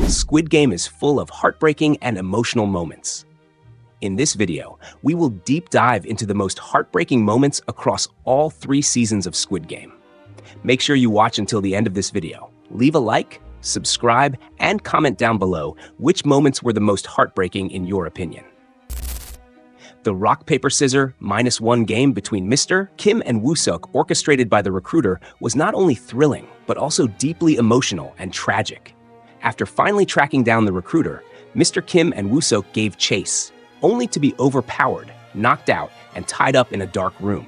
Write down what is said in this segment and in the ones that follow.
Squid Game is full of heartbreaking and emotional moments. In this video, we will deep dive into the most heartbreaking moments across all 3 seasons of Squid Game. Make sure you watch until the end of this video. Leave a like, subscribe, and comment down below which moments were the most heartbreaking in your opinion. The rock, paper, scissors -1 game between Mr. Kim and Woo-Seok, orchestrated by the recruiter, was not only thrilling, but also deeply emotional and tragic. After finally tracking down the recruiter, Mr. Kim and Woo-Seok gave chase, only to be overpowered, knocked out, and tied up in a dark room.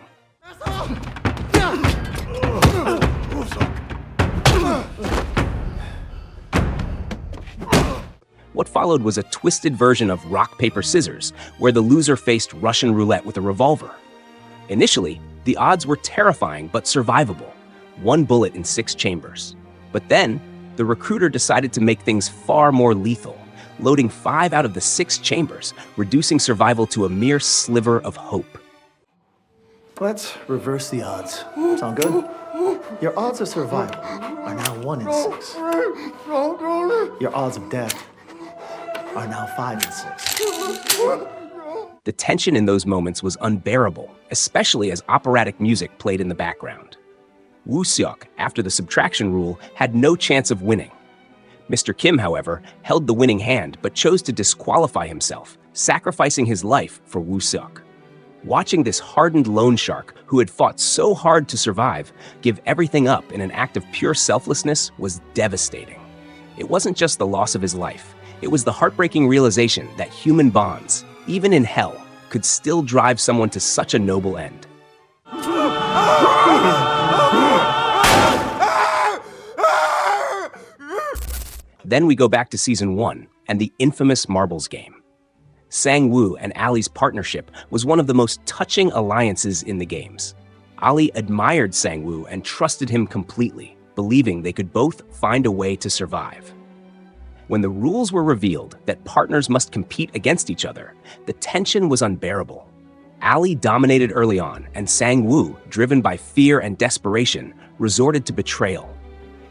What followed was a twisted version of rock, paper, scissors, where the loser faced Russian roulette with a revolver. Initially, the odds were terrifying but survivable, 1 bullet in 6 chambers. But then, the recruiter decided to make things far more lethal, loading 5 out of the 6 chambers, reducing survival to a mere sliver of hope. Let's reverse the odds. Sound good? Your odds of survival are now 1 in 6. Your odds of death are now 5 in 6. The tension in those moments was unbearable, especially as operatic music played in the background. Woo-Seok, after the subtraction rule, had no chance of winning. Mr. Kim, however, held the winning hand but chose to disqualify himself, sacrificing his life for Woo-Seok. Watching this hardened loan shark, who had fought so hard to survive, give everything up in an act of pure selflessness was devastating. It wasn't just the loss of his life. It was the heartbreaking realization that human bonds, even in hell, could still drive someone to such a noble end. Then we go back to Season 1 and the infamous marbles game. Sang-woo and Ali's partnership was one of the most touching alliances in the games. Ali admired Sang-woo and trusted him completely, believing they could both find a way to survive. When the rules were revealed that partners must compete against each other, the tension was unbearable. Ali dominated early on, and Sang-woo, driven by fear and desperation, resorted to betrayal.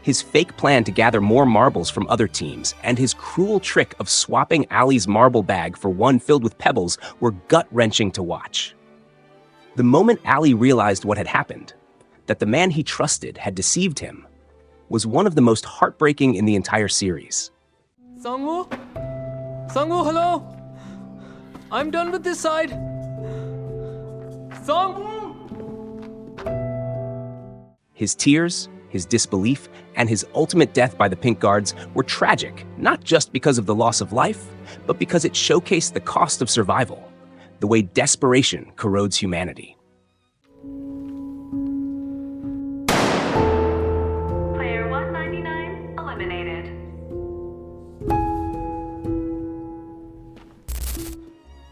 His fake plan to gather more marbles from other teams and his cruel trick of swapping Ali's marble bag for one filled with pebbles were gut-wrenching to watch. The moment Ali realized what had happened, that the man he trusted had deceived him, was one of the most heartbreaking in the entire series. Sang-woo? Sang-woo, hello? I'm done with this side. Sang-woo! His tears, his disbelief, and his ultimate death by the Pink Guards were tragic, not just because of the loss of life, but because it showcased the cost of survival, the way desperation corrodes humanity. Player 199 eliminated.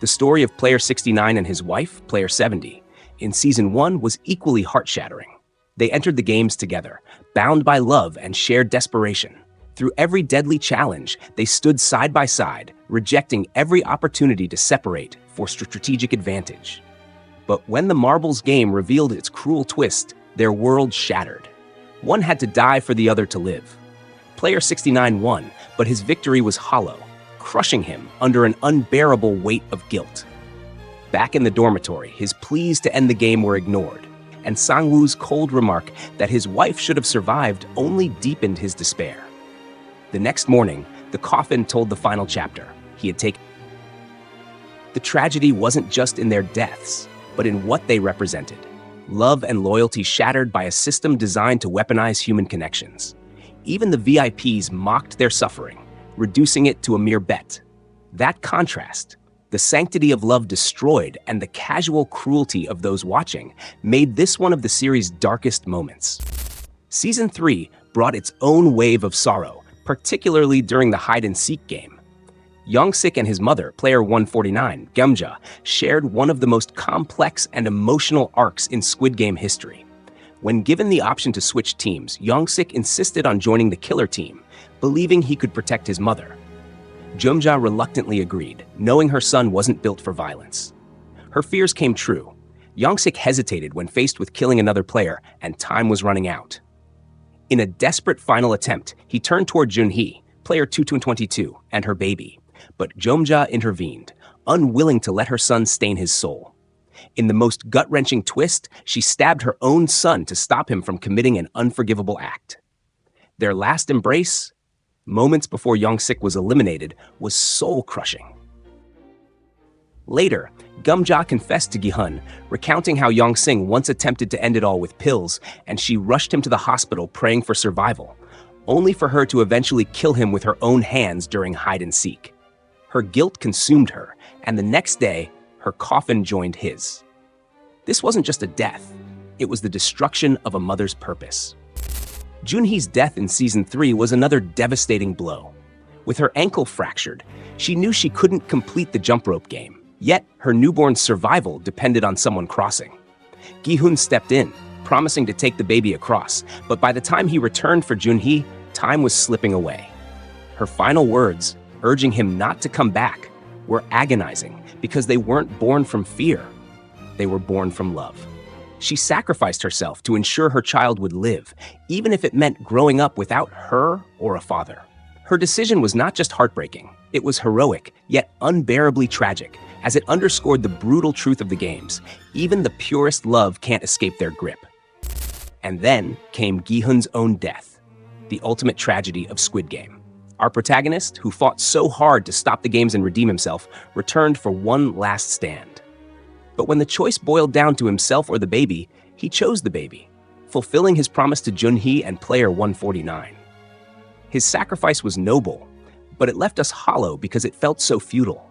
The story of Player 69 and his wife, Player 70, in Season 1 was equally heart-shattering. They entered the games together, bound by love and shared desperation. Through every deadly challenge, they stood side by side, rejecting every opportunity to separate for strategic advantage. But when the marbles game revealed its cruel twist, their world shattered. One had to die for the other to live. Player 69 won, but his victory was hollow, crushing him under an unbearable weight of guilt. Back in the dormitory, his pleas to end the game were ignored, and Sang-woo's cold remark that his wife should have survived only deepened his despair. The next morning, the coffin told the final chapter. He had taken. The tragedy wasn't just in their deaths, but in what they represented. Love and loyalty shattered by a system designed to weaponize human connections. Even the VIPs mocked their suffering, reducing it to a mere bet. That contrast, the sanctity of love destroyed and the casual cruelty of those watching, made this one of the series' darkest moments. Season 3 brought its own wave of sorrow, particularly during the hide-and-seek game. Young-sik and his mother, Player 149, Geum-ja, shared one of the most complex and emotional arcs in Squid Game history. When given the option to switch teams, Young-sik insisted on joining the killer team, believing he could protect his mother. Geum-ja reluctantly agreed, knowing her son wasn't built for violence. Her fears came true. Young-sik hesitated when faced with killing another player, and time was running out. In a desperate final attempt, he turned toward Jun-hee, player 2222, and her baby, but Geum-ja intervened, unwilling to let her son stain his soul. In the most gut-wrenching twist, she stabbed her own son to stop him from committing an unforgivable act. Their last embrace, moments before Woo-Seok was eliminated, was soul-crushing. Later, Geum-ja confessed to Gi-hun, recounting how Woo-Seok once attempted to end it all with pills, and she rushed him to the hospital praying for survival, only for her to eventually kill him with her own hands during hide-and-seek. Her guilt consumed her, and the next day, her coffin joined his. This wasn't just a death, it was the destruction of a mother's purpose. Jun-hee's death in Season 3 was another devastating blow. With her ankle fractured, she knew she couldn't complete the jump rope game. Yet, her newborn's survival depended on someone crossing. Gi-hun stepped in, promising to take the baby across, but by the time he returned for Jun-hee, time was slipping away. Her final words, urging him not to come back, were agonizing because they weren't born from fear. They were born from love. She sacrificed herself to ensure her child would live, even if it meant growing up without her or a father. Her decision was not just heartbreaking, it was heroic, yet unbearably tragic, as it underscored the brutal truth of the games. Even the purest love can't escape their grip. And then came Gi-hun's own death, the ultimate tragedy of Squid Game. Our protagonist, who fought so hard to stop the games and redeem himself, returned for one last stand. But when the choice boiled down to himself or the baby, he chose the baby, fulfilling his promise to Jun-hee and player 149. His sacrifice was noble, but it left us hollow because it felt so futile.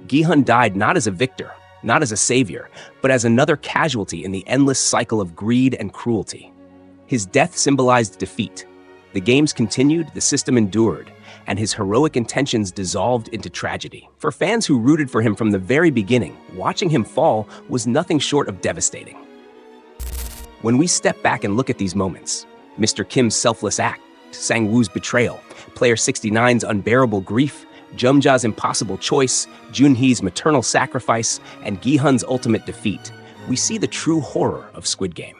Gi-hun died not as a victor, not as a savior, but as another casualty in the endless cycle of greed and cruelty. His death symbolized defeat. The games continued, the system endured, and his heroic intentions dissolved into tragedy. For fans who rooted for him from the very beginning, watching him fall was nothing short of devastating. When we step back and look at these moments, Mr. Kim's selfless act, Sang-woo's betrayal, Player 69's unbearable grief, Geum-ja's impossible choice, Jun-hee's maternal sacrifice, and Gi-hun's ultimate defeat, we see the true horror of Squid Game.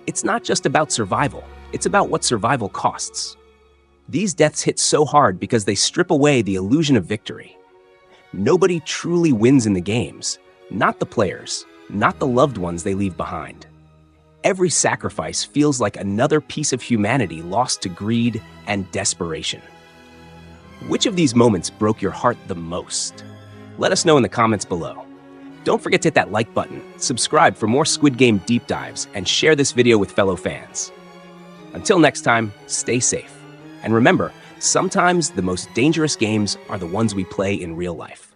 It's not just about survival, it's about what survival costs. These deaths hit so hard because they strip away the illusion of victory. Nobody truly wins in the games, not the players, not the loved ones they leave behind. Every sacrifice feels like another piece of humanity lost to greed and desperation. Which of these moments broke your heart the most? Let us know in the comments below. Don't forget to hit that like button, subscribe for more Squid Game deep dives, and share this video with fellow fans. Until next time, stay safe. And remember, sometimes the most dangerous games are the ones we play in real life.